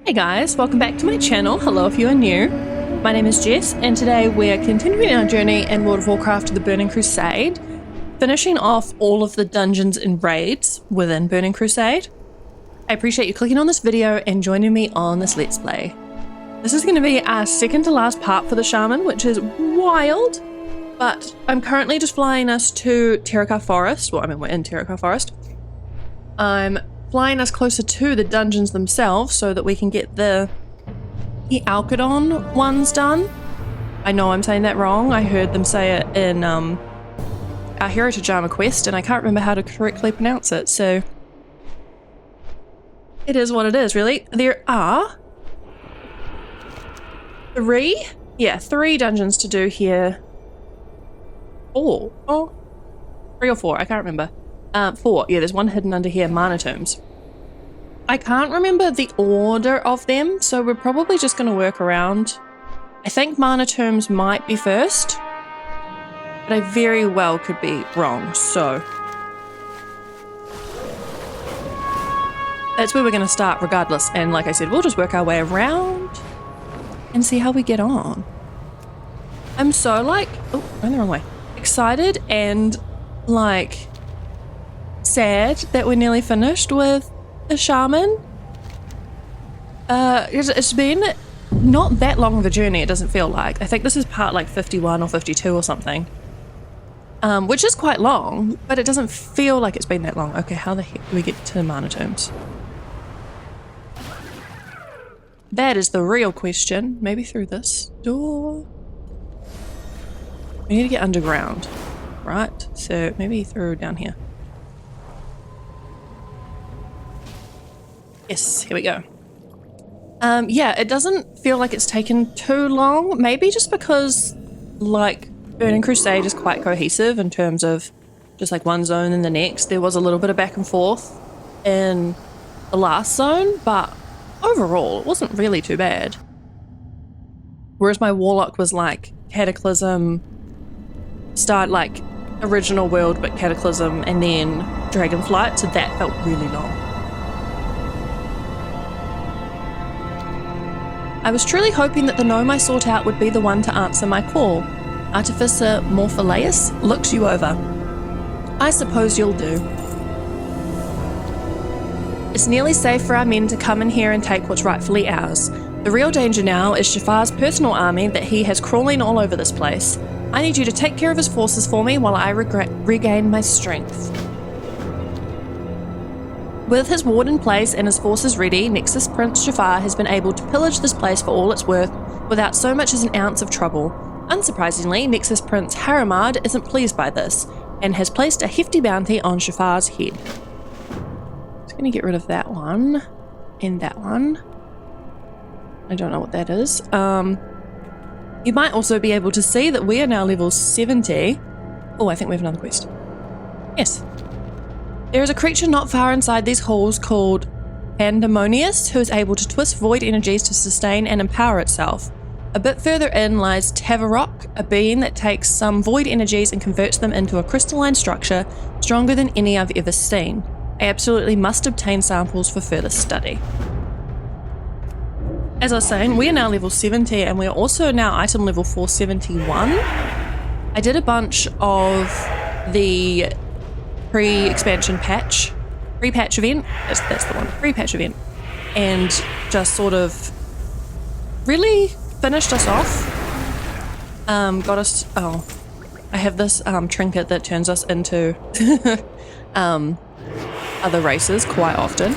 Hey guys, welcome back to my channel. Hello if you are new. My name is Jess and today we're continuing our journey in World of Warcraft to the Burning Crusade, finishing off all of the dungeons and raids within Burning Crusade. I appreciate you clicking on this video and joining me on this Let's Play. This is going to be our second to last part for the shaman, which is wild, but I'm currently just flying us to Terokkar Forest. Well, I mean, we're in Terokkar Forest. I'm flying us closer to the dungeons themselves so that we can get the Alkadon ones done. I know I'm saying that wrong. I heard them say it in our Heritage Armour quest and I can't remember how to correctly pronounce it, so it is what it is, really. There are three dungeons to do here. Three or four, I can't remember. 4. Yeah, there's one hidden under here, mana tombs. I can't remember the order of them, so we're probably just going to work around. I think mana tombs might be first, but I very well could be wrong, so that's where we're going to start regardless. And like I said, we'll just work our way around and see how we get on. I'm so like, oh, going the wrong way. Excited and like sad that we're nearly finished with the shaman. It's been not that long of a journey, it doesn't feel like. I think this is part like 51 or 52 or something, which is quite long, but it doesn't feel like it's been that long. Okay, how the heck do we get to the mana tombs? That is the real question. Maybe through this door. We need to get underground, right? So maybe through down here. Yes, here we go. Yeah, it doesn't feel like it's taken too long. Maybe just because, like, Burning Crusade is quite cohesive in terms of just like one zone and the next. There was a little bit of back and forth in the last zone, but overall, it wasn't really too bad. Whereas my Warlock was like Cataclysm, start like original world, but Cataclysm, and then Dragonflight, so that felt really long. I was truly hoping that the gnome I sought out would be the one to answer my call. Artificer Morphilaeus looks you over. I suppose you'll do. It's nearly safe for our men to come in here and take what's rightfully ours. The real danger now is Shafar's personal army that he has crawling all over this place. I need you to take care of his forces for me while I regain my strength. With his ward in place and his forces ready, Nexus Prince Shafar has been able to pillage this place for all it's worth without so much as an ounce of trouble. Unsurprisingly, Nexus Prince Haramad isn't pleased by this and has placed a hefty bounty on Shafar's head. Just going to get rid of that one and that one. I don't know what that is. You might also be able to see that we are now level 70. Oh, I think we have another quest. Yes. There is a creature not far inside these halls called Pandemonius who is able to twist void energies to sustain and empower itself. A bit further in lies Tavarok, a being that takes some void energies and converts them into a crystalline structure stronger than any I've ever seen. I absolutely must obtain samples for further study. As I was saying, we are now level 70 and we are also now item level 471. I did a bunch of the pre-expansion patch, pre-patch event, that's the one, pre-patch event, and just sort of really finished us off. Got us, I have this trinket that turns us into other races quite often.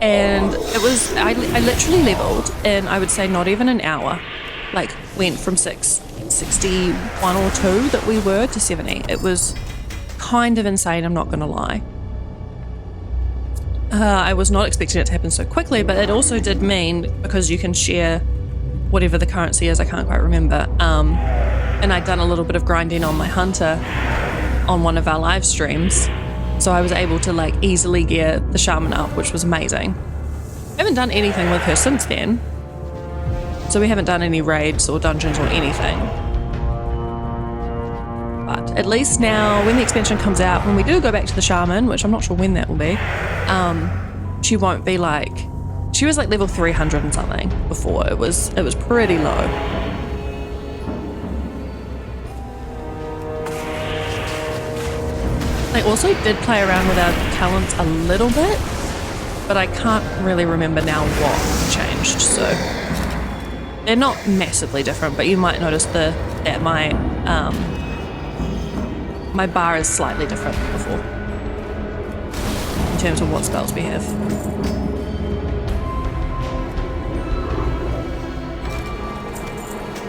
And it was, I literally leveled in, I would say, not even an hour. Like, went from 61 or 2 that we were to 70. It was kind of insane, I'm not going to lie. I was not expecting it to happen so quickly, but it also did mean, because you can share whatever the currency is, I can't quite remember, and I'd done a little bit of grinding on my hunter on one of our live streams, so I was able to like easily gear the shaman up, which was amazing. I haven't done anything with her since then, so we haven't done any raids or dungeons or anything. But at least now, when the expansion comes out, when we do go back to the shaman, which I'm not sure when that will be, she won't be like, she was like level 300 and something before. It was pretty low. I also did play around with our talents a little bit, but I can't really remember now what changed, so they're not massively different, but you might notice that my my bar is slightly different than before in terms of what spells we have.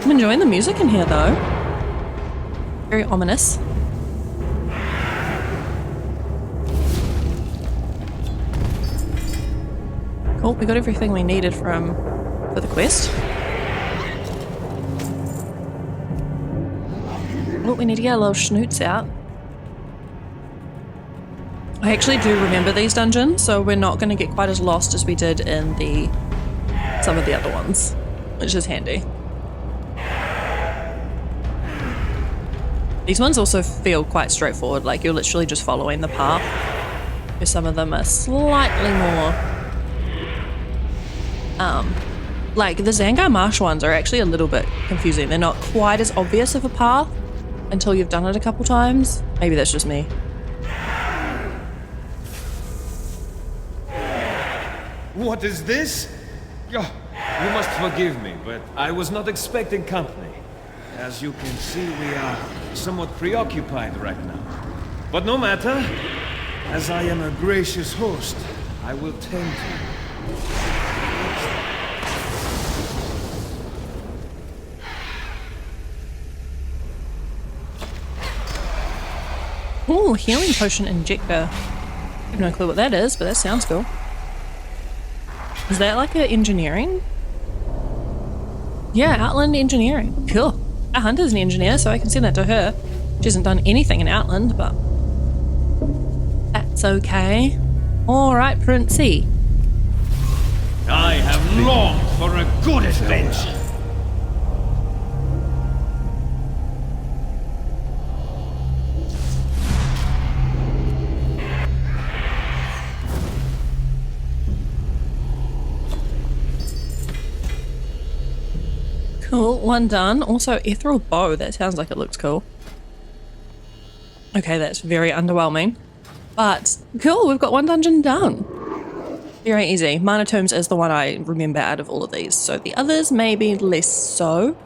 I'm enjoying the music in here though. Very ominous. Cool, we got everything we needed for the quest. Oh, we need to get our little schnoots out. I actually do remember these dungeons, so we're not going to get quite as lost as we did in some of the other ones, which is handy. These ones also feel quite straightforward, like you're literally just following the path, where some of them are slightly more like the Zangar Marsh ones are actually a little bit confusing. They're not quite as obvious of a path until you've done it a couple times. Maybe that's just me. What is this? Oh, you must forgive me, but I was not expecting company. As you can see, we are somewhat preoccupied right now. But no matter, as I am a gracious host, I will tend to you. Ooh, healing potion injector. I have no clue what that is, but that sounds cool. Is that like a engineering? Yeah, Outland engineering. Cool. Our hunter's an engineer, so I can send that to her. She hasn't done anything in Outland, but that's okay. Alright, Princey. I have longed for a good adventure. Cool, one done. Also, ethereal bow. That sounds like it looks cool. Okay, that's very underwhelming. But cool, we've got one dungeon done. Very easy. Mana Tombs is the one I remember out of all of these. So the others maybe less so.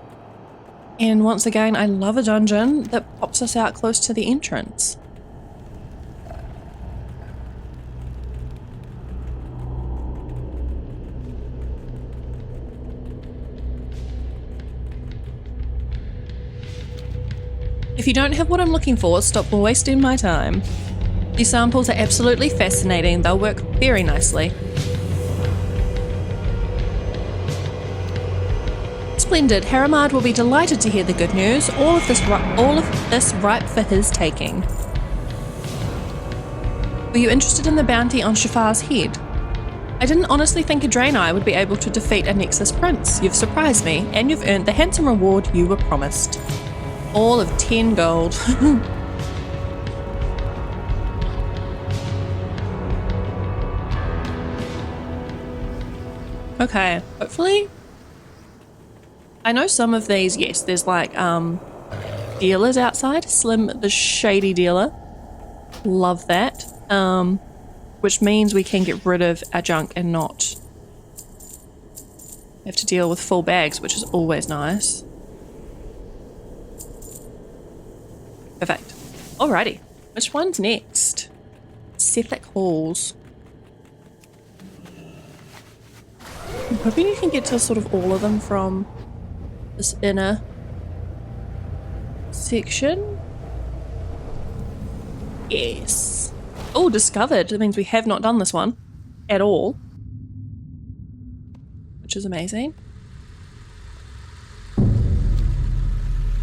And once again, I love a dungeon that pops us out close to the entrance. If you don't have what I'm looking for, stop wasting my time. These samples are absolutely fascinating. They'll work very nicely. Splendid. Haramard will be delighted to hear the good news. All of this ripe for his taking. Were you interested in the bounty on Shafar's head? I didn't honestly think a draenei would be able to defeat a Nexus Prince. You've surprised me, and you've earned the handsome reward you were promised. All of 10 gold. Okay, hopefully. I know some of these, yes, there's like dealers outside. Slim the shady dealer. Love that. Which means we can get rid of our junk and not have to deal with full bags, which is always nice. Perfect. Alrighty. Which one's next? Sephic Halls. I'm hoping you can get to sort of all of them from this inner section. Yes. Oh, discovered. That means we have not done this one at all, which is amazing.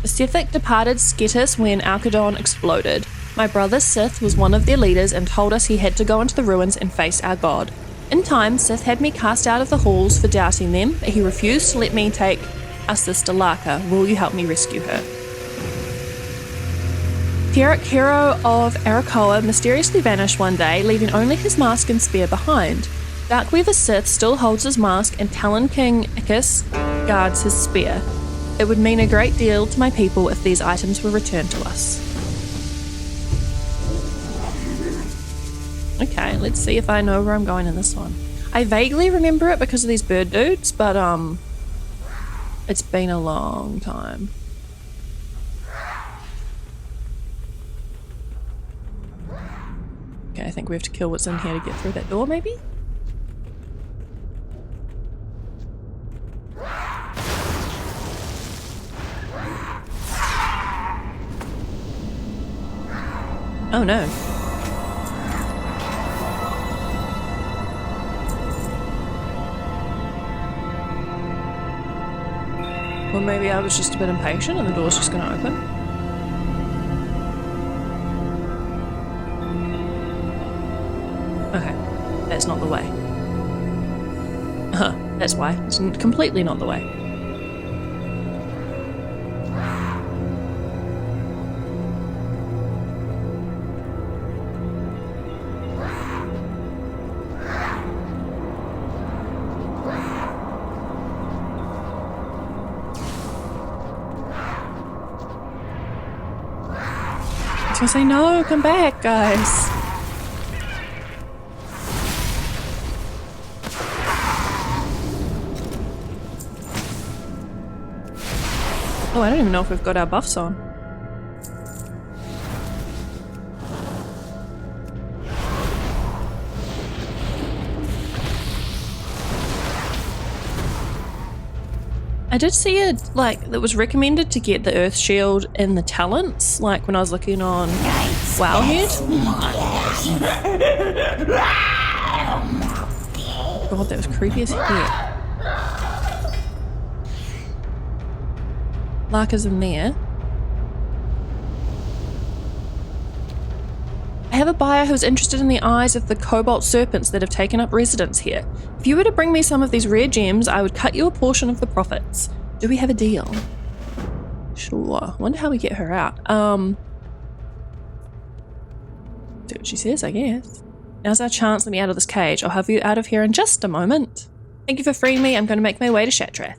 The Sethic departed Sketis when Alcadon exploded. My brother Sith was one of their leaders and told us he had to go into the ruins and face our god. In time, Sith had me cast out of the halls for doubting them, but he refused to let me take our sister Laka. Will you help me rescue her? Heroic hero of Arakoa mysteriously vanished one day, leaving only his mask and spear behind. Darkweaver Sith still holds his mask, and Talon King Ickis guards his spear. It would mean a great deal to my people if these items were returned to us. Okay, let's see if I know where I'm going in this one. I vaguely remember it because of these bird dudes, but it's been a long time. Okay, I think we have to kill what's in here to get through that door, maybe? Oh no. Well, maybe I was just a bit impatient and the door's just gonna open. Okay, that's not the way. That's why. It's completely not the way. I was gonna say, no, come back, guys. Oh, I don't even know if we've got our buffs on. I did see it, like, it was recommended to get the Earth Shield in the talents, like when I was looking on Wowhead. God, that was creepy as heck. Larka's in there. I have a buyer who's interested in the eyes of the cobalt serpents that have taken up residence here. If you were to bring me some of these rare gems, I would cut you a portion of the profits. Do we have a deal? Sure. Wonder how we get her out. See what she says, I guess. Now's our chance. Let me out of this cage. I'll have you out of here in just a moment. Thank you for freeing me. I'm going to make my way to Shatrath.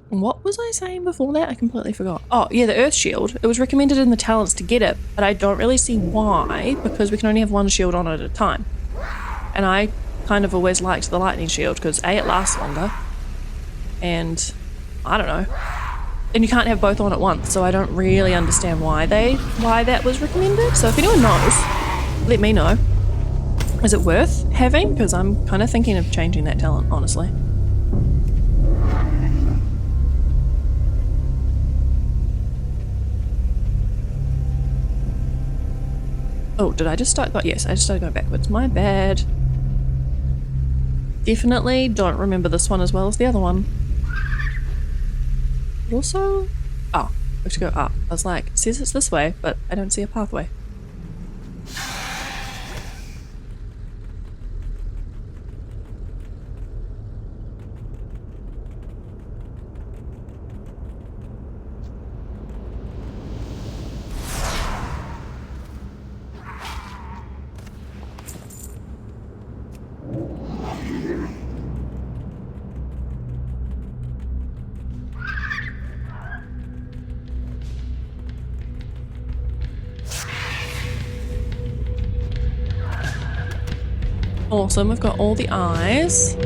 What was I saying before that? I completely forgot. Oh, yeah, the Earth Shield. It was recommended in the talents to get it, but I don't really see why, because we can only have one shield on at a time. And I kind of always liked the lightning shield, because A, it lasts longer, and I don't know. And you can't have both on at once, so I don't really understand why that was recommended. So if anyone knows, let me know. Is it worth having? Because I'm kind of thinking of changing that talent, honestly. Oh, did I just start? Yes, I just started going backwards. My bad. Definitely don't remember this one as well as the other one. But also... Oh, we have to go up. I was like, it says it's this way, but I don't see a pathway. Awesome, we've got all the eyes.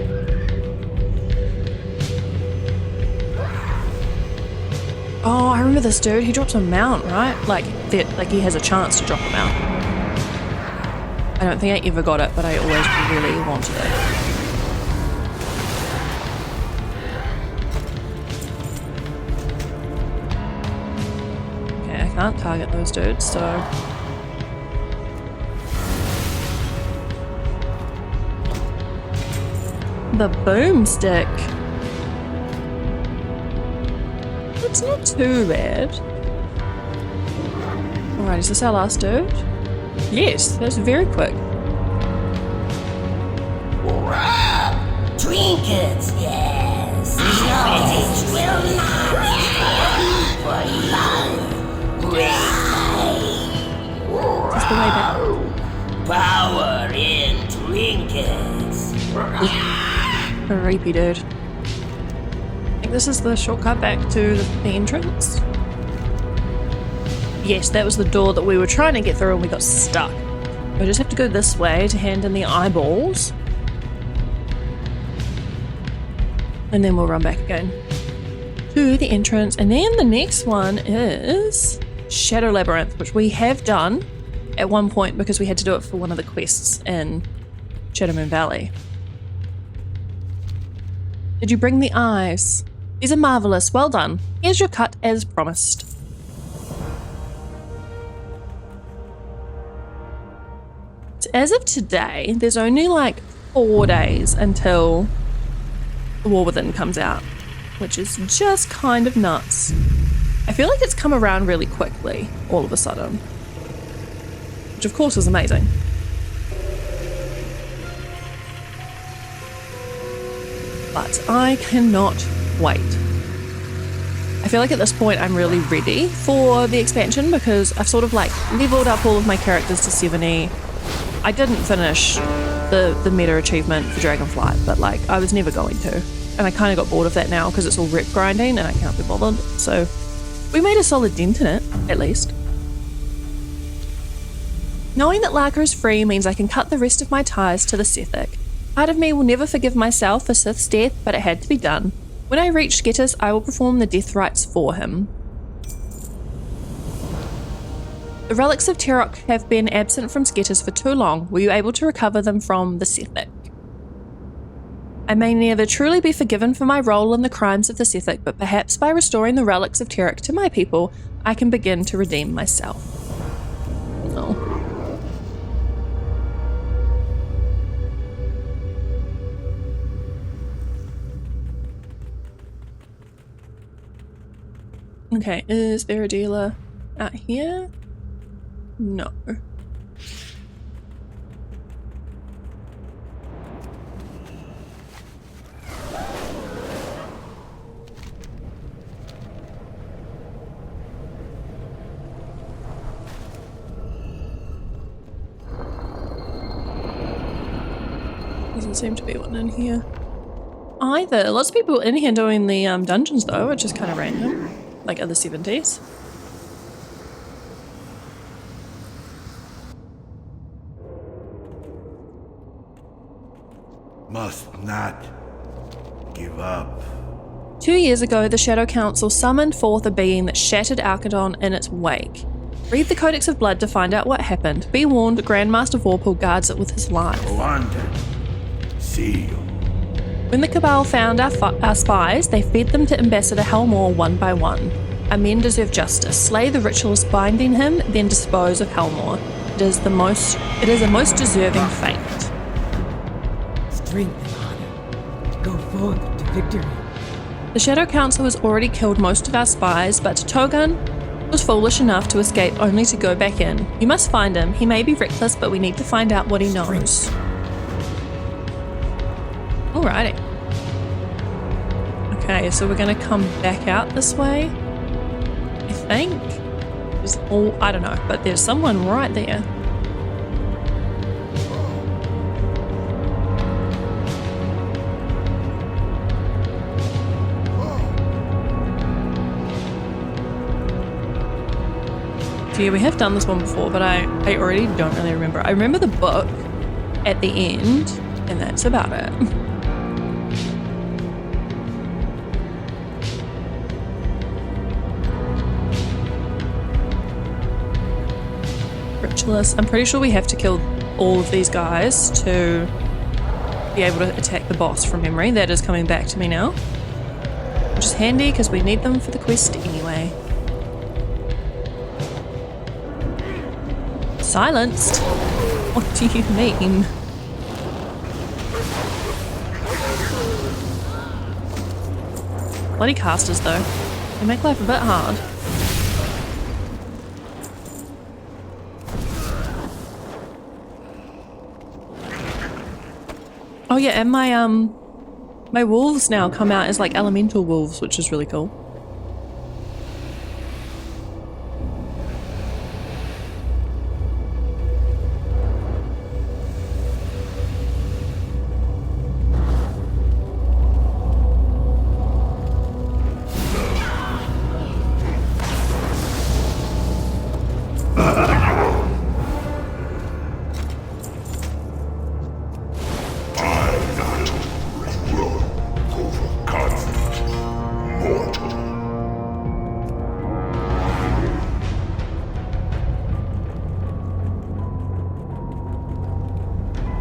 Oh, I remember this dude. He drops a mount, right? Like he has a chance to drop a mount. I don't think I ever got it, but I always really wanted it. Okay, I can't target those dudes, so... The boomstick. It's not too bad. Alright, is this our last dude? Yes, that's very quick. Trinkets, yes. Knowledge will not for love. the way back. Power in trinkets. Creepy dude. I think this is the shortcut back to the entrance. Yes, that was the door that we were trying to get through and we got stuck. We just have to go this way to hand in the eyeballs. And then we'll run back again to the entrance. And then the next one is Shadow Labyrinth, which we have done at one point because we had to do it for one of the quests in Shadowmoon Valley. Did you bring the eyes? These are marvelous. Well done. Here's your cut as promised. As of today, there's only like 4 days until the War Within comes out, which is just kind of nuts. I feel like it's come around really quickly, all of a sudden, which of course is amazing. But I cannot wait. I feel like at this point I'm really ready for the expansion because I've sort of like leveled up all of my characters to 70. I didn't finish the meta achievement for Dragonflight, but like I was never going to. And I kind of got bored of that now because it's all rep grinding and I can't be bothered. So we made a solid dent in it, at least. Knowing that Larka is free means I can cut the rest of my ties to the Sethic. Part of me will never forgive myself for Sith's death, but it had to be done. When I reach Sketis, I will perform the death rites for him. The relics of Terok have been absent from Sketis for too long. Were you able to recover them from the Sethic? I may never truly be forgiven for my role in the crimes of the Sethic, but perhaps by restoring the relics of Terok to my people, I can begin to redeem myself. Oh. Okay, is there a dealer out here? No. Doesn't seem to be one in here either. Lots of people in here doing the dungeons though, which is kind of random. Like other 70s. Must not give up. 2 years ago, the Shadow Council summoned forth a being that shattered Alcadon in its wake. Read the Codex of Blood to find out what happened. Be warned, Grandmaster Vorpal guards it with his life. London. Seal. When the Cabal found our spies, they fed them to Ambassador Helmore one by one. Our men deserve justice. Slay the ritualist binding him, then dispose of Helmore. It is a most deserving fate. Strength and honor. Go forth to victory. The Shadow Council has already killed most of our spies, but Togan was foolish enough to escape only to go back in. You must find him. He may be reckless, but we need to find out what he knows. Alrighty. Okay, so we're going to come back out this way, I think. I don't know, but there's someone right there. So yeah, we have done this one before, but I already don't really remember. I remember the book at the end, and that's about it. Ritualist. I'm pretty sure we have to kill all of these guys to be able to attack the boss from memory. That is coming back to me now. Which is handy because we need them for the quest anyway. Silenced? What do you mean? Bloody casters though. They make life a bit hard. Oh yeah, and my wolves now come out as like elemental wolves, which is really cool.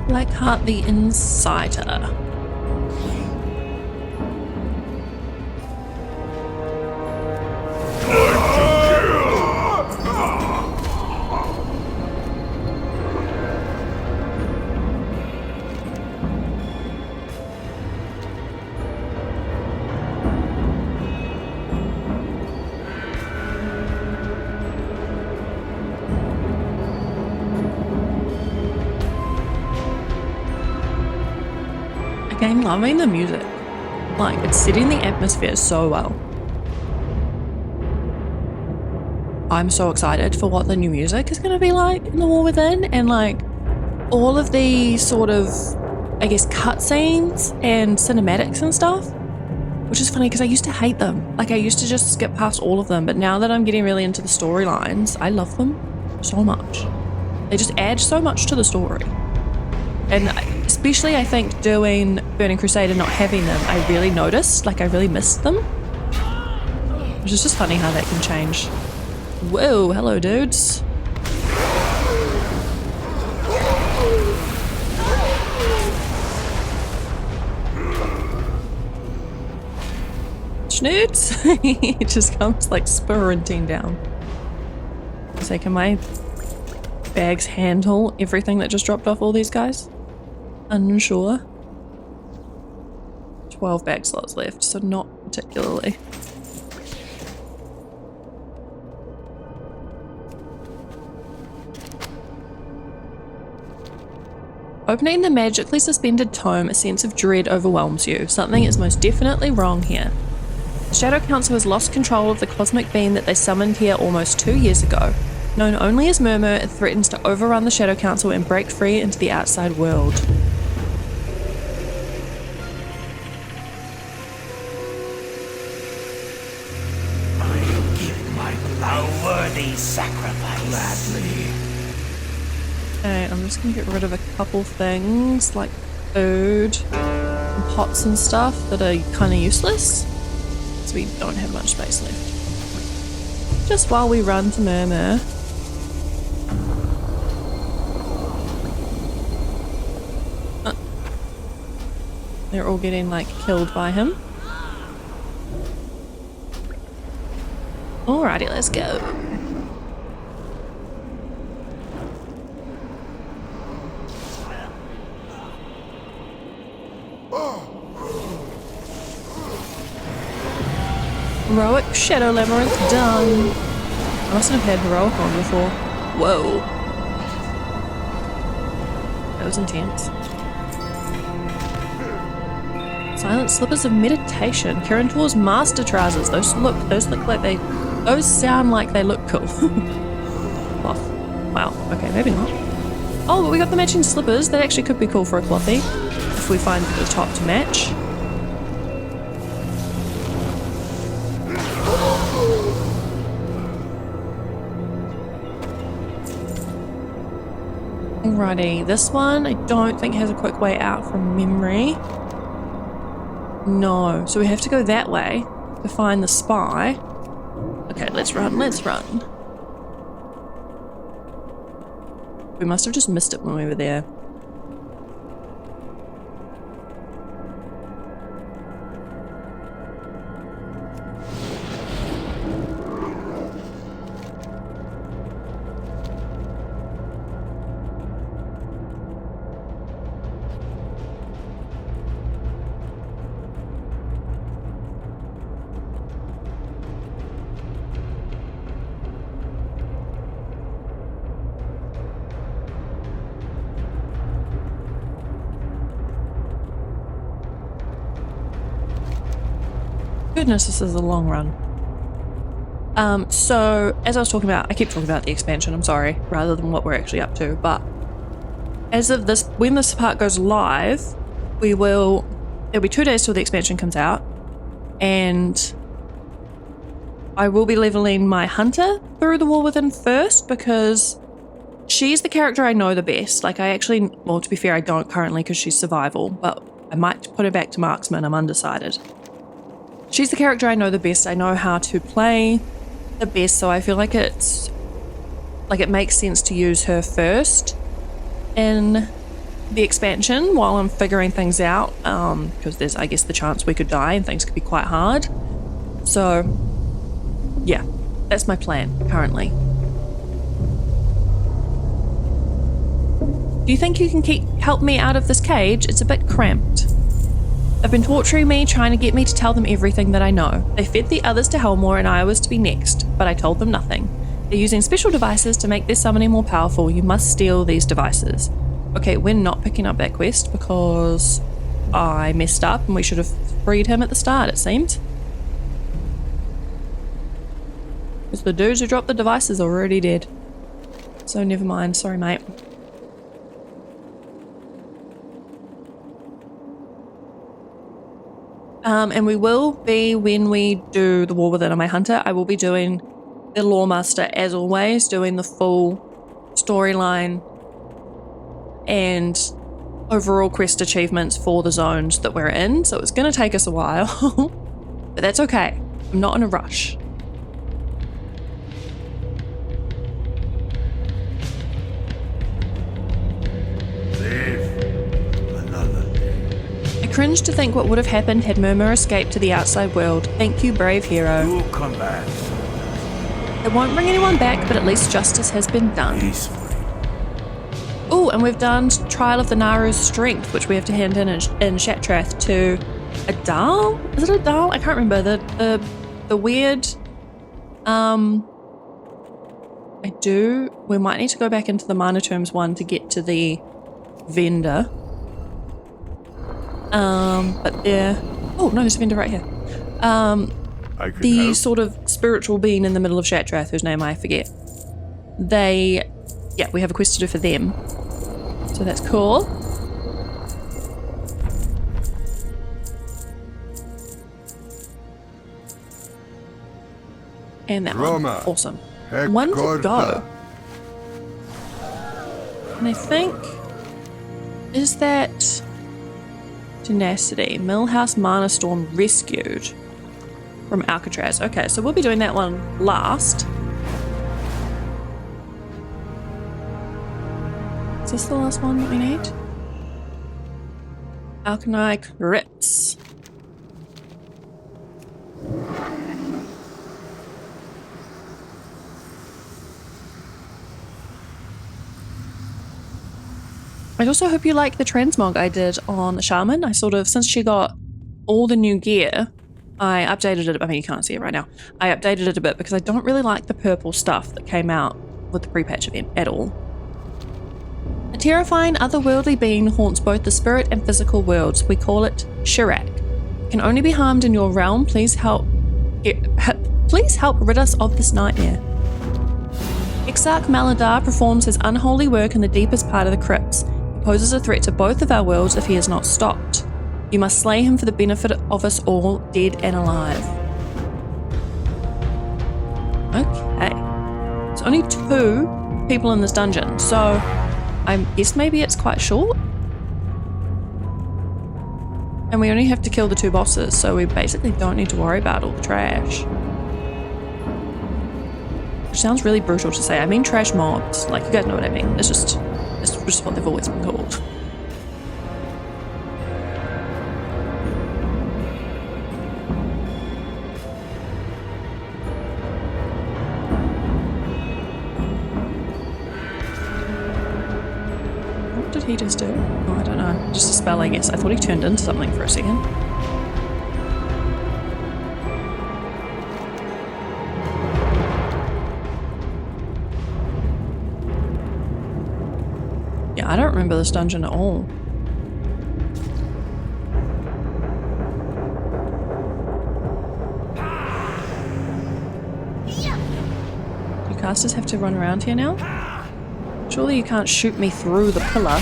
Blackheart the Inciter. I'm loving the music. Like, it's setting the atmosphere so well. I'm so excited for what the new music is going to be like in The War Within, and like all of the sort of, I guess, cutscenes and cinematics and stuff, which is funny because I used to hate them. Like, I used to just skip past all of them, but now that I'm getting really into the storylines, I love them so much. They just add so much to the story. And especially, I think, doing Burning Crusade and not having them, I really noticed, like I really missed them. Which is just funny how that can change. Whoa, hello dudes. Schnoots! He just comes like sprinting down. So can my bags handle everything that just dropped off all these guys? Unsure. 12 bag slots left, so not particularly. Opening the magically suspended tome, a sense of dread overwhelms you. Something is most definitely wrong here. The Shadow Council has lost control of the cosmic being that they summoned here almost 2 years ago. Known only as Murmur, it threatens to overrun the Shadow Council and break free into the outside world. Sacrifice. Gladly. Okay, I'm just gonna get rid of a couple things like food and pots and stuff that are kind of useless, so we don't have much space left. Just while we run to Murmur. They're all getting like killed by him. Alrighty, let's go. Heroic Shadow Labyrinth done. I mustn't have had Heroic on before. Whoa. That was intense. Silent Slippers of Meditation. Kirantor's Master Trousers. Those sound like they look cool. Cloth. Wow. Okay, maybe not. Oh, but we got the matching slippers. That actually could be cool for a clothy. If we find the top to match. Alrighty, this one I don't think has a quick way out from memory. No, so we have to go that way to find the spy. Okay, let's run, let's run. We must have just missed it when we were there. Goodness, this is a long run. So as I was talking about, I keep talking about the expansion, I'm sorry, rather than what we're actually up to, but as of this, when this part goes live, it'll be 2 days till the expansion comes out, and I will be leveling my hunter through the War Within first, because she's the character I know the best. Like, I actually, well, to be fair, I don't currently because she's survival, but I might put her back to marksman, I'm undecided. She's the character I know the best. I know how to play the best, so I feel like it makes sense to use her first in the expansion while I'm figuring things out, because there's, I guess, the chance we could die and things could be quite hard. So, yeah, that's my plan currently. Do you think you can help me out of this cage? It's a bit cramped. They've been torturing me, trying to get me to tell them everything that I know. They fed the others to Helmore and I was to be next, but I told them nothing. They're using special devices to make their summoning more powerful. You must steal these devices. Okay, we're not picking up that quest because I messed up and we should have freed him at the start, it seems. Because the dudes who dropped the devices are already dead. So never mind, sorry mate. And we will be, when we do the War Within on my Hunter, I will be doing the loremaster as always, doing the full storyline and overall quest achievements for the zones that we're in. So it's going to take us a while, but that's okay. I'm not in a rush. I cringe to think what would have happened had Murmur escaped to the outside world. Thank you, brave hero. You come back. It won't bring anyone back, but at least justice has been done. Peacefully. Oh, and we've done Trial of the Naru's Strength, which we have to hand in Shatrath to a Dal? Is it a Dal? I can't remember. The weird... We might need to go back into the Mana Terms one to get to the vendor. But there... Oh, no, there's a vendor right here. The help. sort of spiritual being in the middle of Shatrath, whose name I forget. We have a quest to do for them. So that's cool. And that one. Roma. Awesome. One to go. And I think... Is that... Tenacity. Millhouse Mana Storm rescued from Alcatraz. Okay, so we'll be doing that one last. Is this the last one that we need? Alchemy Crypts. I also hope you like the transmog I did on the shaman. I sort of, since she got all the new gear, I updated it. I mean, you can't see it right now. I updated it a bit because I don't really like the purple stuff that came out with the pre-patch event at all. A terrifying otherworldly being haunts both the spirit and physical worlds. We call it Shirak. It can only be harmed in your realm. Please help rid us of this nightmare. Exarch Maladar performs his unholy work in the deepest part of the crypts. He poses a threat to both of our worlds if he is not stopped. You must slay him for the benefit of us all, dead and alive. Okay. There's only 2 people in this dungeon, so I guess maybe it's quite short. And we only have to kill the 2 bosses, so we basically don't need to worry about all the trash. Which sounds really brutal to say. I mean trash mobs. Like, you guys know what I mean. It's just what they've always been called. What did he just do? Oh, I don't know. Just a spell, I guess. I thought he turned into something for a second. I don't remember this dungeon at all. Do casters have to run around here now? Surely you can't shoot me through the pillar.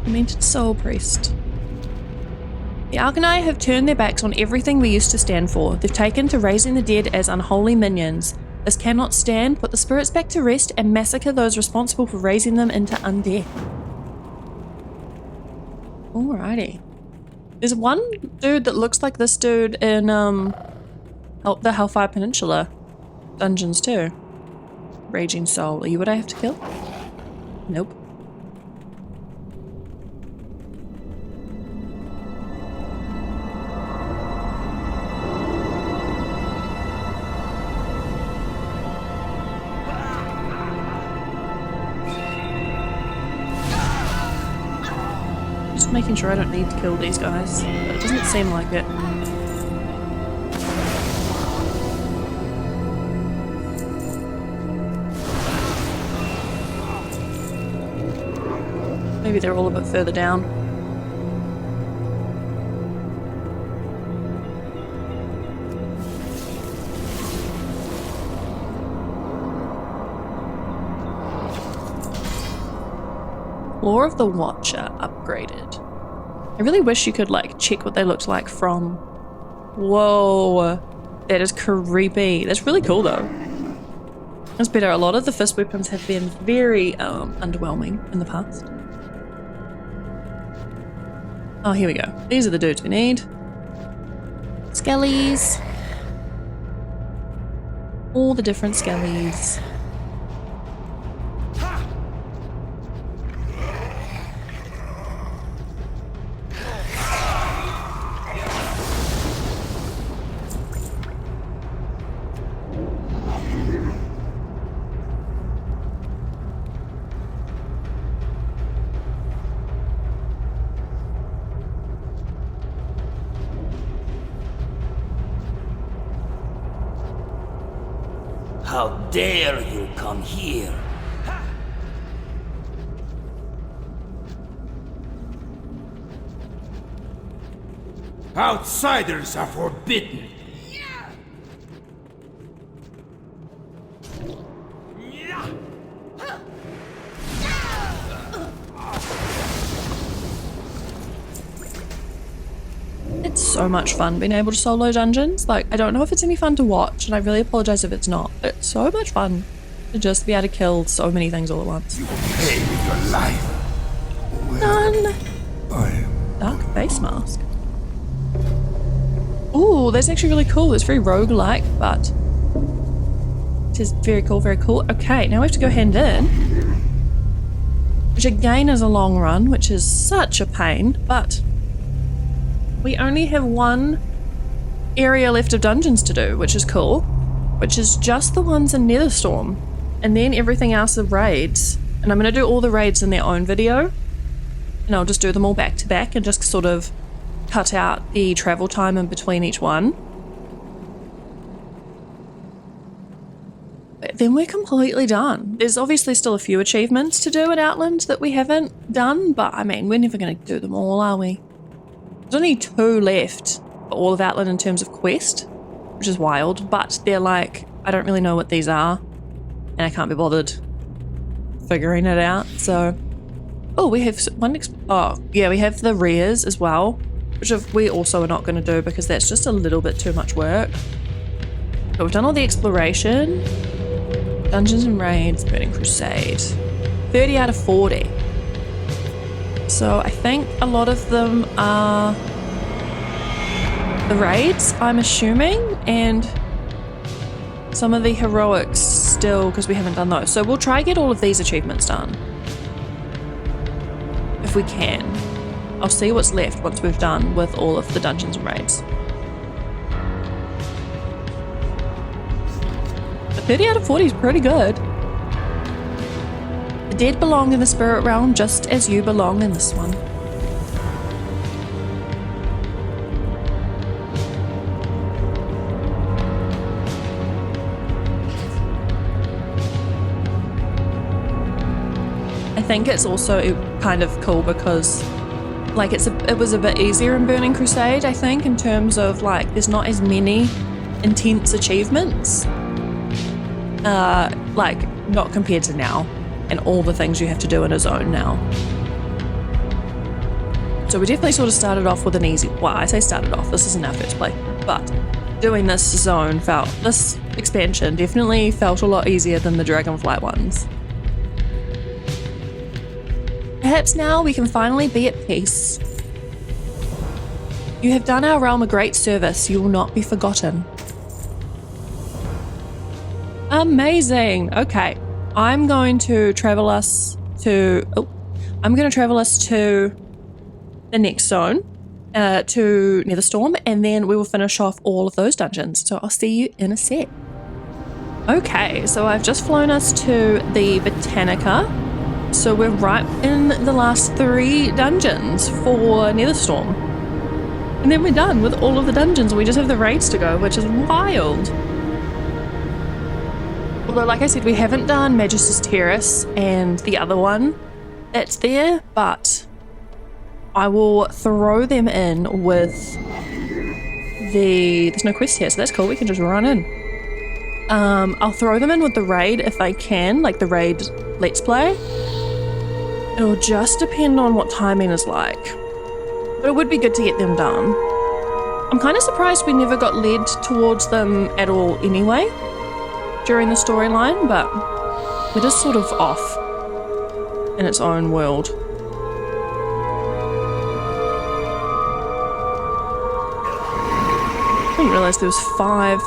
Demented Soul Priest. The Arcanai have turned their backs on everything we used to stand for. They've taken to raising the dead as unholy minions. This cannot stand. Put the spirits back to rest and massacre those responsible for raising them into undead. Alrighty. There's one dude that looks like this dude in the Hellfire Peninsula dungeons too. Raging Soul. Are you what I have to kill? Nope. Just making sure I don't need to kill these guys, but it doesn't seem like it. Maybe they're all a bit further down. Lore of the Watcher upgraded. I really wish you could like check what they looked like from. Whoa, that is creepy. That's really cool though. That's better. A lot of the fist weapons have been very underwhelming in the past. Oh, here we go. These are the dudes we need. Skellies. All the different skellies. How dare you come here? Outsiders are forbidden. It's so much fun being able to solo dungeons. Like, I don't know if it's any fun to watch, and I really apologize if it's not. But it's so much fun to just be able to kill so many things all at once. You will pay with your life. Done. I am. Dark face mask. Ooh, that's actually really cool. It's very roguelike, but it is very cool, very cool. Okay, now we have to go hand in, which again is a long run, which is such a pain, but we only have one area left of dungeons to do, which is cool, which is just the ones in Netherstorm, and then everything else are raids. And I'm going to do all the raids in their own video, and I'll just do them all back to back and just sort of cut out the travel time in between each one. But then we're completely done. There's obviously still a few achievements to do at Outland that we haven't done, but I mean, we're never going to do them all, are we? There's only 2 left for all of Outland in terms of quest, which is wild, but they're like, I don't really know what these are, and I can't be bothered figuring it out, so... Oh, we have one... we have the rares as well, which we also are not going to do because that's just a little bit too much work. But we've done all the exploration, dungeons and raids, burning crusade. 30 out of 40. So I think a lot of them are the raids, I'm assuming, and some of the heroics still, because we haven't done those. So we'll try get all of these achievements done. If we can. I'll see what's left once we've done with all of the dungeons and raids. But 30 out of 40 is pretty good. The dead belong in the spirit realm just as you belong in this one. I think it's also kind of cool because like it was a bit easier in Burning Crusade, I think, in terms of like there's not as many intense achievements, like not compared to now and all the things you have to do in a zone now. So we definitely sort of started off with an easy, well, I say started off, this isn't our first play, but doing this expansion definitely felt a lot easier than the Dragonflight ones. Perhaps now we can finally be at peace. You have done our realm a great service. You will not be forgotten. Amazing. Okay. I'm going to travel us to the next zone, to Netherstorm, and then we will finish off all of those dungeons. So I'll see you in a sec. Okay, so I've just flown us to the Botanica. So we're right in the last 3 dungeons for Netherstorm. And then we're done with all of the dungeons. We just have the raids to go, which is wild. Although, like I said, we haven't done Magis's Terrace and the other one that's there, but I will throw them in with there's no quest here, so that's cool. We can just run in. I'll throw them in with the raid if I can, like the raid Let's Play. It'll just depend on what timing is like. But it would be good to get them done. I'm kind of surprised we never got led towards them at all anyway during the storyline, but it is sort of off in its own world. I didn't realise there was 5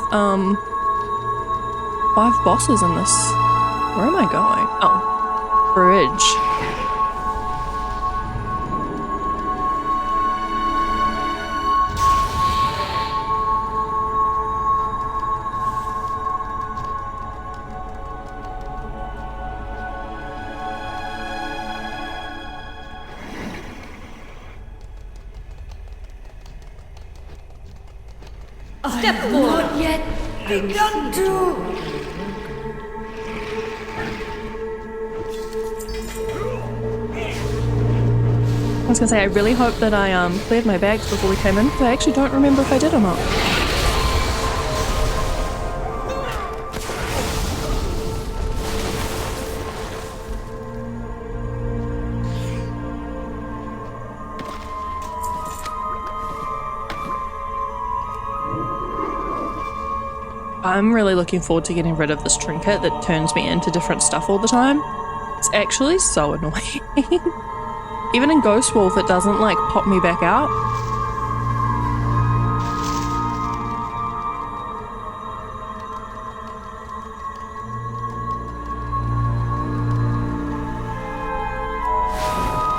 bosses in this. Where am I going? Oh, bridge. Step forward. Not yet begun to. I was gonna say, I really hope that I cleared my bags before we came in, but I actually don't remember if I did or not. I'm really looking forward to getting rid of this trinket that turns me into different stuff all the time. It's actually so annoying. Even in Ghost Wolf, it doesn't like pop me back out.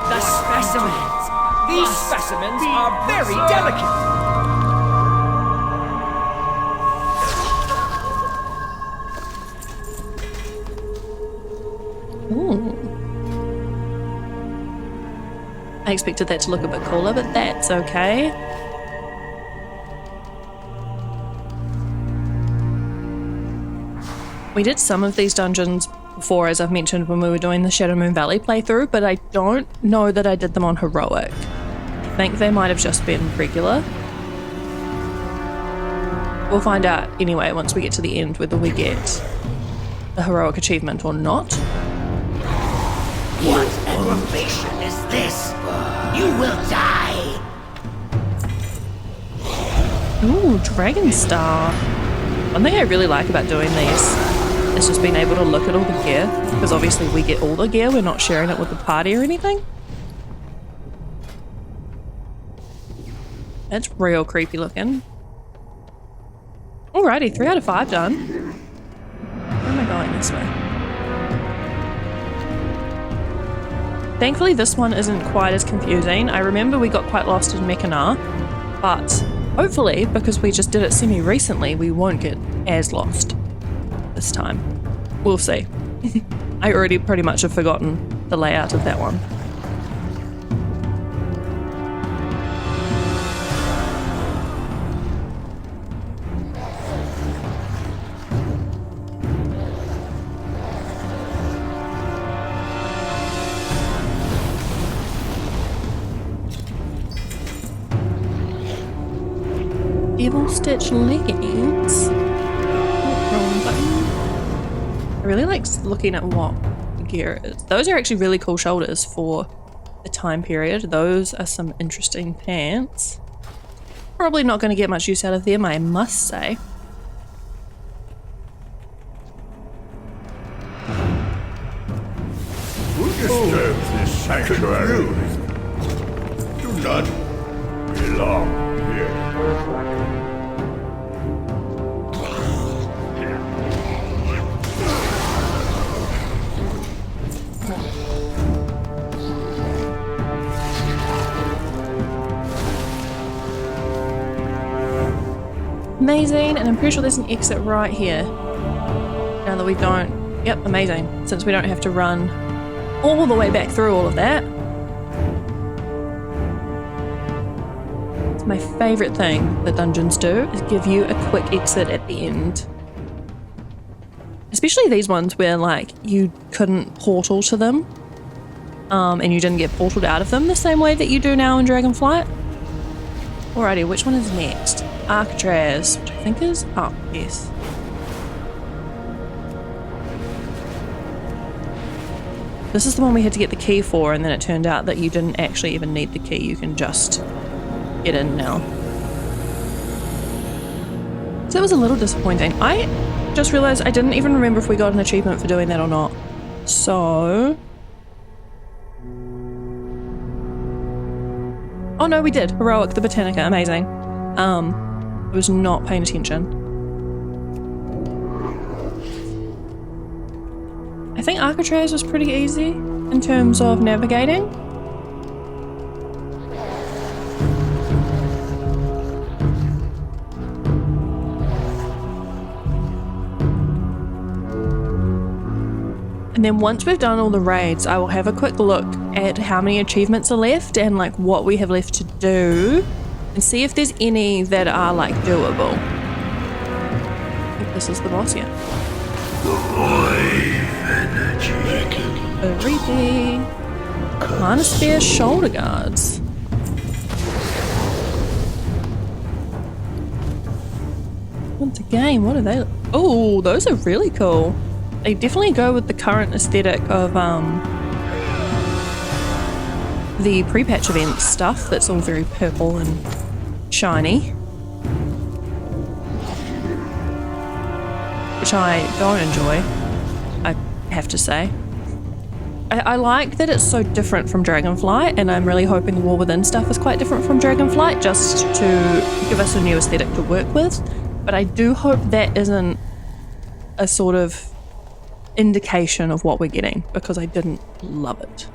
The specimens! These specimens are very delicate! I expected that to look a bit cooler, but that's okay. We did some of these dungeons before, as I've mentioned, when we were doing the Shadowmoon Valley playthrough, but I don't know that I did them on Heroic. I think they might have just been regular. We'll find out anyway once we get to the end whether we get the Heroic achievement or not. What aggravation is this? You will die! Ooh, Dragon Star. One thing I really like about doing these is just being able to look at all the gear, because obviously we get all the gear, we're not sharing it with the party or anything. That's real creepy looking. Alrighty, 3 out of 5 done. Where am I going this way? Thankfully this one isn't quite as confusing. I remember we got quite lost in Mekanar, but hopefully, because we just did it semi-recently, we won't get as lost this time. We'll see. I already pretty much have forgotten the layout of that one. Evil Stitch leggings. Oh, wrong button. I really like looking at what the gear is. Those are actually really cool shoulders for the time period. Those are some interesting pants. Probably not going to get much use out of them, I must say. Who disturbs this sanctuary? Do not belong here. Amazing, and I'm pretty sure there's an exit right here. Now that we don't... Yep, amazing. Since we don't have to run all the way back through all of that. It's my favourite thing that dungeons do, is give you a quick exit at the end. Especially these ones where, like, you couldn't portal to them. And you didn't get portaled out of them the same way that you do now in Dragonflight. Alrighty, which one is next? Alcatraz, which I think is up, yes. This is the one we had to get the key for, and then it turned out that you didn't actually even need the key, you can just get in now. So that was a little disappointing. I just realised I didn't even remember if we got an achievement for doing that or not. So... Oh no, we did. Heroic, the Botanica, amazing. I was not paying attention. I think Alcatraz was pretty easy in terms of navigating. And then once we've done all the raids, I will have a quick look at how many achievements are left and like what we have left to do and see if there's any that are like doable. I think this is the boss here. Creepy. Mana Spear shoulder guards. Once again, what are they? Oh, those are really cool. They definitely go with the current aesthetic of the pre-patch event stuff that's all very purple and shiny, which I don't enjoy, I have to say. I like that it's so different from Dragonflight, and I'm really hoping the War Within stuff is quite different from Dragonflight just to give us a new aesthetic to work with, but I do hope that isn't a sort of indication of what we're getting, because I didn't love it.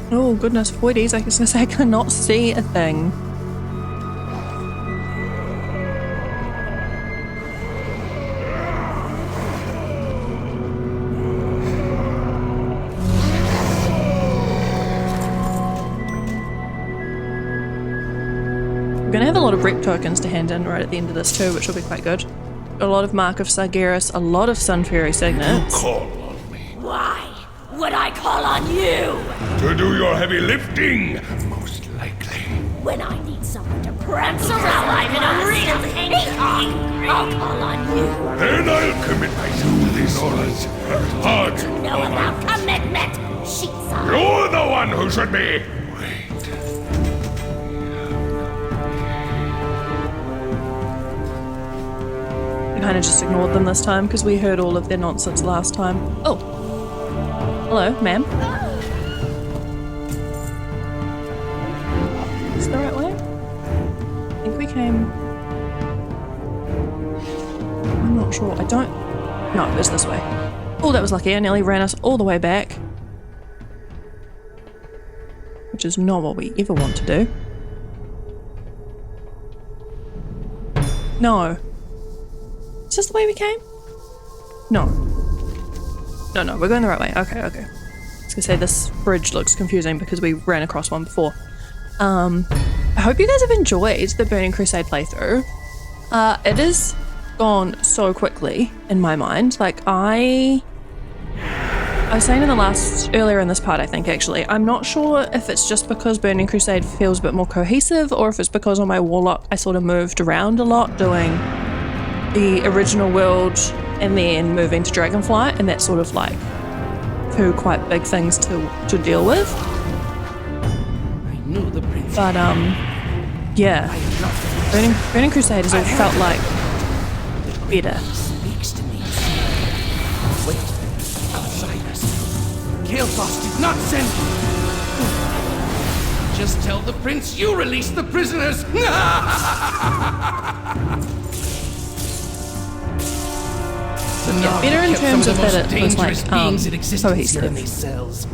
Oh goodness, voidies, I was gonna say I cannot see a thing. We're gonna have a lot of brick tokens to hand in right at the end of this too, which will be quite good. A lot of Mark of Sargeras, a lot of Sun Fury signets. Call on me. Why would I call on you? To do your heavy lifting, most likely. When I need someone to prance around like an arena peacock, I'll call on you. Then I'll commit myself to these orders. Hard. Know about commitment, Shisa. You're the one who should be. I kind of just ignored them this time because we heard all of their nonsense last time. Oh. Hello, ma'am. Is the right way? I think we came... I'm not sure. I don't... No, it was this way. Oh, that was lucky. I nearly ran us all the way back. Which is not what we ever want to do. No. Is this the way we came? No. No, we're going the right way. Okay. I was gonna say this bridge looks confusing because we ran across one before. I hope you guys have enjoyed the Burning Crusade playthrough. It has gone so quickly in my mind. Like I was saying earlier in this part, I think actually, I'm not sure if it's just because Burning Crusade feels a bit more cohesive or if it's because on my Warlock I sort of moved around a lot doing the original world and then moving to Dragonflight, and that's sort of like two quite big things to deal with. I knew the prince. But yeah, Burning Crusade has all felt like better. Speaks to me. Wait, outsiders. Kael'thas did not send you. Just tell the prince you released the prisoners. Yeah, better in terms of that it was like cohesive. In cohesive. these cells.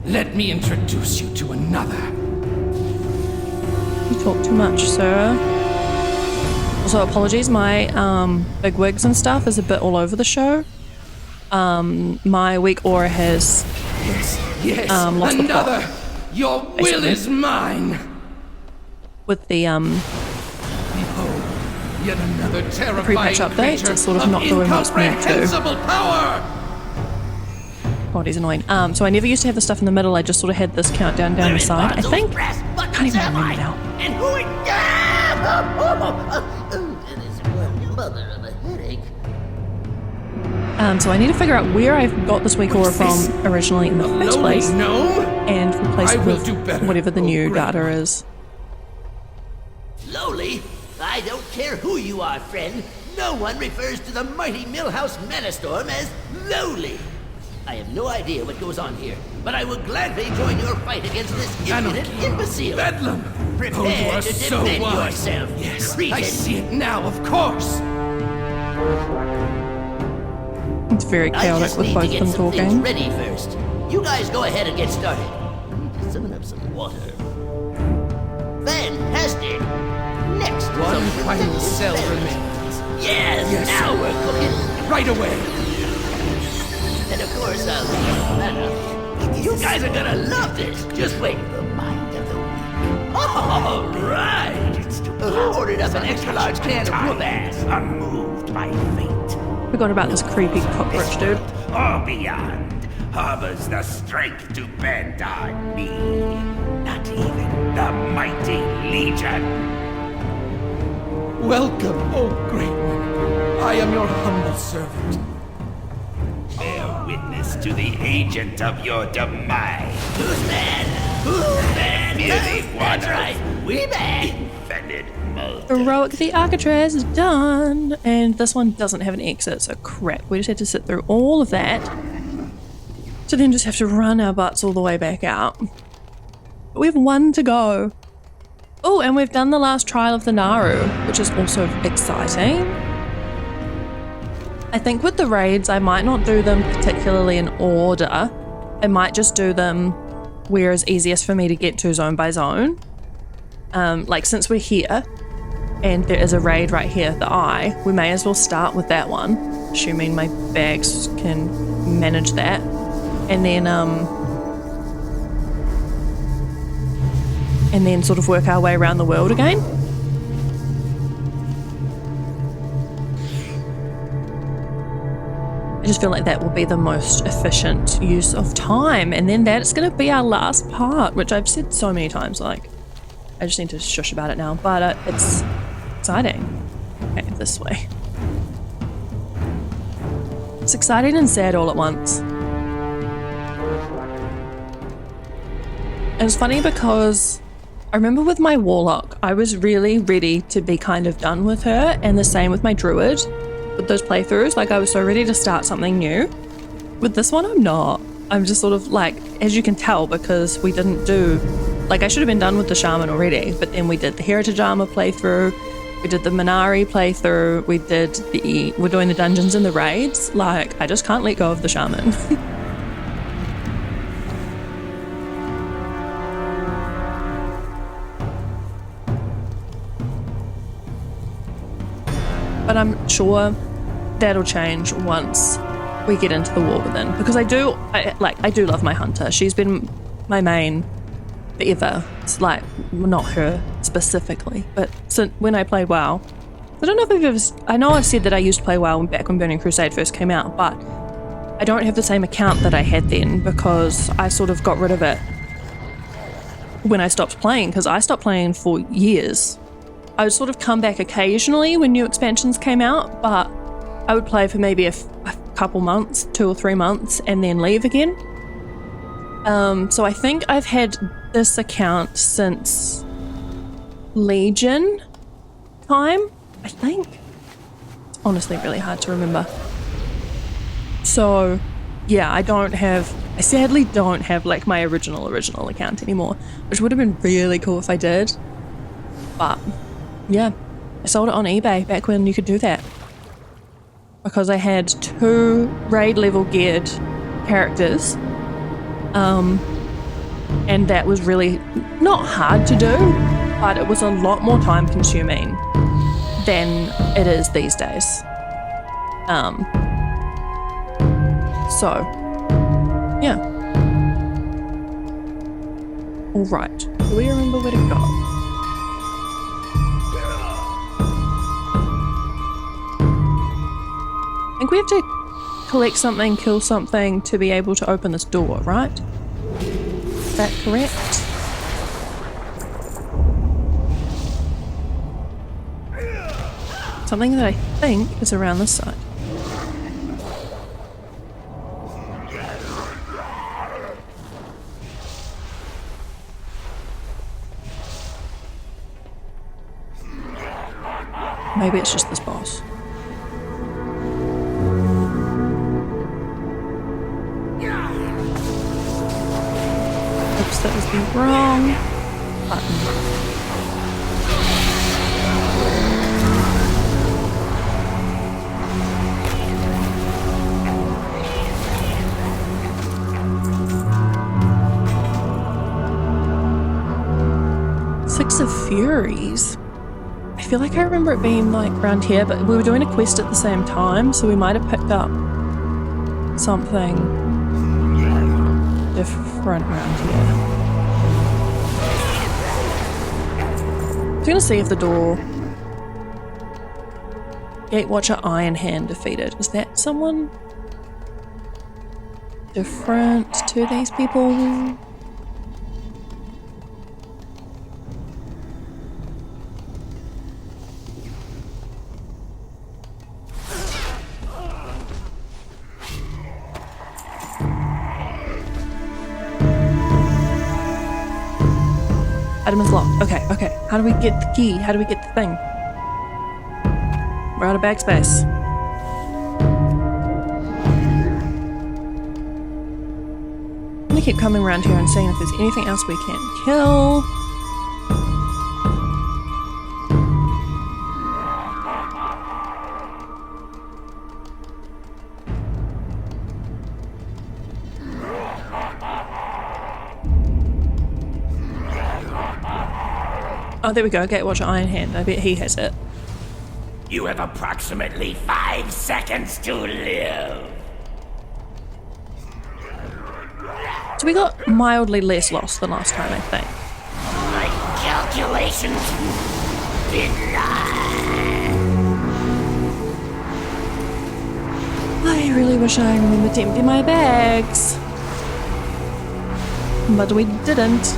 Let me introduce you to another. You talk too much, sir. Also, apologies, my big wigs and stuff is a bit all over the show. My weak aura has Yes, lost another. the plot. Your will Basically. is mine. With the Behold, yet another terrifying pre-patch updates, creature it's sort of not doing what it's meant to. incomprehensible power. God, he's annoying. So I never used to have the stuff in the middle. I just sort of had this countdown down the side. I think. Can't even remember now. And who it... It is one mother of a headache. So I need to figure out where I've got this weak aura from originally in the first place, Gnome? and replace I it will with do better. whatever the new Great. data is. Lowly? I don't care who you are, friend. No one refers to the mighty Millhouse Manastorm as lowly. I have no idea what goes on here, but I will gladly join your fight against this impudent Anarchy. imbecile. Bedlam. Prepare Oh, you are to so defend wise. yourself, Yes, I cretin. see it now, of course. It's very I chaotic just with need both to of get them some things talking. ready first. You guys go ahead and get started. I need to summon up some water. Fantastic! Next, One some final protective cell barriers. remains. Yes, Yes, now sir. we're cooking. Right away. And of course, you guys are gonna love this. Just wait. The mind of the weak. All right. Who ordered up an extra large can of whoop ass? Unmoved by fate, Forgot about this creepy cockroach dude. or beyond, harbors the strength to bend on me. Not even the mighty Legion. Welcome, O Great One. I am your humble servant. Bear witness to the agent of your demise. Who's bad? Who's bad? Merely That's one right. We bad. infinite multitude. Heroic the Architrave is done, and this one doesn't have an exit, so crap. We just had to sit through all of that to then just have to run our butts all the way back out. But we have one to go. Oh, and we've done the last trial of the Naru, which is also exciting. I think with the raids, I might not do them particularly in order. I might just do them where it's easiest for me to get to zone by zone. Like since we're here, and there is a raid right here at the eye, we may as well start with that one, assuming my bags can manage that. And then sort of work our way around the world again. I just feel like that will be the most efficient use of time. And then that's going to be our last part, which I've said so many times, like, I just need to shush about it now, but it's exciting. Okay, this way. It's exciting and sad all at once. It was funny because I remember with my warlock, I was really ready to be kind of done with her, and the same with my druid. With those playthroughs, like I was so ready to start something new. With this one, I'm not. I'm just sort of like, as you can tell, because we didn't do, like I should have been done with the shaman already, but then we did the heritage armor playthrough, we did the Minari playthrough, we're doing the dungeons and the raids. Like, I just can't let go of the shaman. But I'm sure that'll change once we get into the war within, because I do love my hunter. She's been my main forever. It's like, not her specifically, but since when I played WoW, I don't know if I know I've said that I used to play WoW back when Burning Crusade first came out, but I don't have the same account that I had then, because I sort of got rid of it when I stopped playing, because I stopped playing for years. I would sort of come back occasionally when new expansions came out, but I would play for maybe a couple months, 2 or 3 months, and then leave again. So I think I've had this account since Legion time, I think. It's honestly really hard to remember. So yeah, I sadly don't have like my original account anymore, which would have been really cool if I did. But yeah, I sold it on eBay back when you could do that, because I had 2 raid level geared characters, and that was really not hard to do, but it was a lot more time consuming than it is these days. So yeah. All right, do we remember where to go? I think we have to collect something, kill something to be able to open this door, right? Is that correct? Something that I think is around this side. Maybe it's just this boss. Oops, that was the wrong button. Six of Furies. I feel like I remember it being like around here, but we were doing a quest at the same time, so we might have picked up something different around here. I'm gonna see if the door... Gatewatcher Iron Hand defeated. Is that someone different to these people? Item is locked. Okay. How do we get the key? How do we get the thing? We're out of bag space. I'm gonna keep coming around here and seeing if there's anything else we can kill. Oh, there we go. Gatewatcher Iron Hand. I bet he has it. You have approximately 5 seconds to live. So we got mildly less lost than last time, I think. My calculations did not. I really wish I remembered to empty my bags. But we didn't.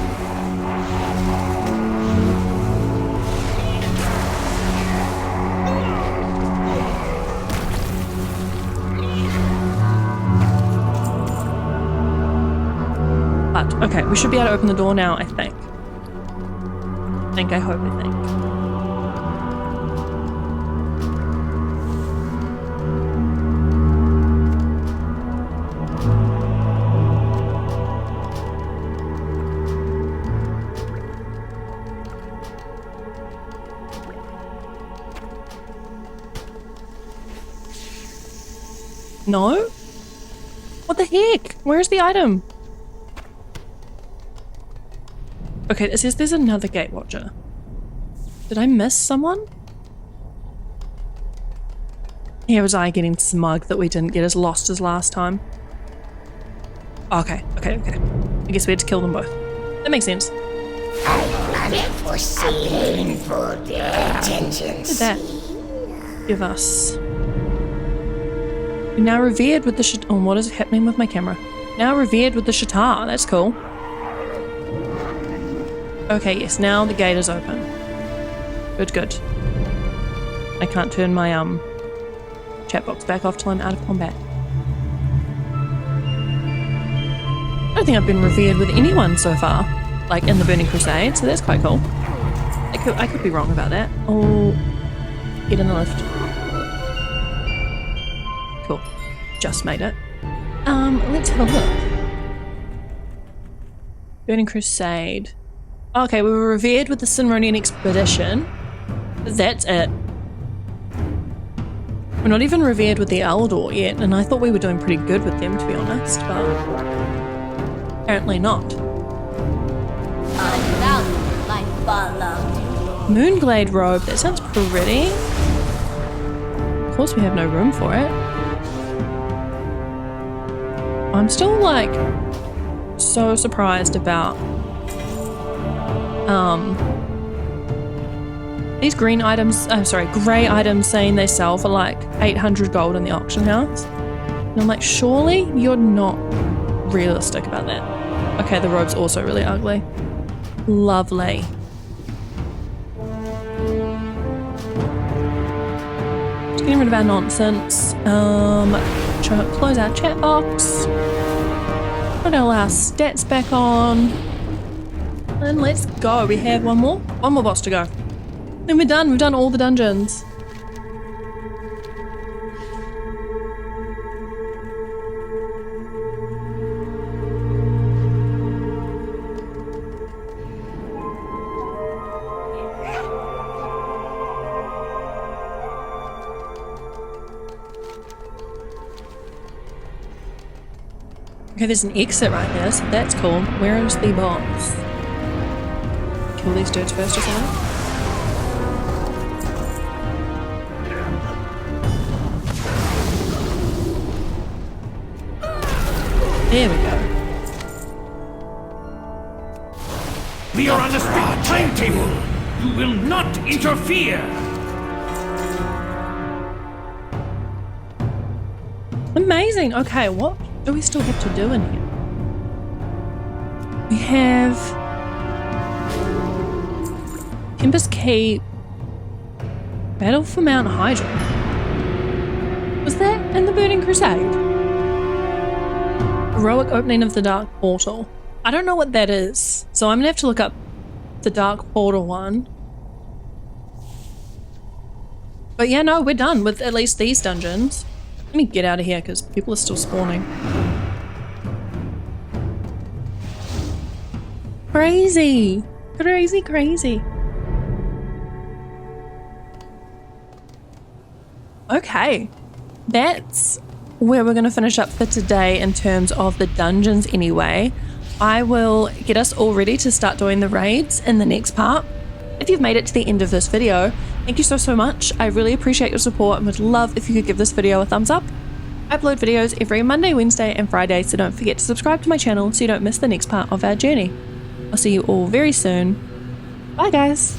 Okay, we should be able to open the door now, I think. I hope. No? What the heck? Where's the item? Okay, it says there's another Gatewatcher. Did I miss someone? Here was I getting smug that we didn't get as lost as last time. Okay. I guess we had to kill them both. That makes sense. Unforeseen for contingency. What did that give us? You're now revered with the oh, what is happening with my camera? Now revered with the Shatar. That's cool. Okay, yes, now the gate is open. Good, good. I can't turn my chat box back off till I'm out of combat. I don't think I've been revered with anyone so far, like in the Burning Crusade, so that's quite cool. I could be wrong about that. Oh, get in the lift. Cool. Just made it. Let's have a look. Burning Crusade. Okay, we were revered with the Sinronian expedition. That's it. We're not even revered with the Eldor yet, and I thought we were doing pretty good with them, to be honest, but apparently not. Unvaluable, my beloved. Moonglade robe, that sounds pretty. Of course we have no room for it. I'm still like so surprised about these green items, grey items saying they sell for like 800 gold in the auction house. And I'm like, surely you're not realistic about that. Okay, the robe's also really ugly. Lovely. Just getting rid of our nonsense. Close our chat box. Put all our stats back on. And let's go. We have one more boss to go. Then we're done. We've done all the dungeons. Okay, there's an exit right there, so that's cool. Where is the boss? Kill these dudes first or something? There we go. We are on a strict timetable. You will not interfere. Amazing. Okay, what do we still have to do in here? We have Tempest Keep, Battle for Mount Hydra. Was that in the Burning Crusade? Heroic opening of the Dark Portal. I don't know what that is, so I'm gonna have to look up the Dark Portal one. But yeah, no, we're done with at least these dungeons. Let me get out of here because people are still spawning. Crazy! Crazy, crazy. Okay, that's where we're going to finish up for today in terms of the dungeons anyway. I will get us all ready to start doing the raids in the next part. If you've made it to the end of this video, thank you so much. I really appreciate your support and would love if you could give this video a thumbs up. I upload videos every Monday, Wednesday and Friday, so don't forget to subscribe to my channel so you don't miss the next part of our journey. I'll see you all very soon. Bye guys!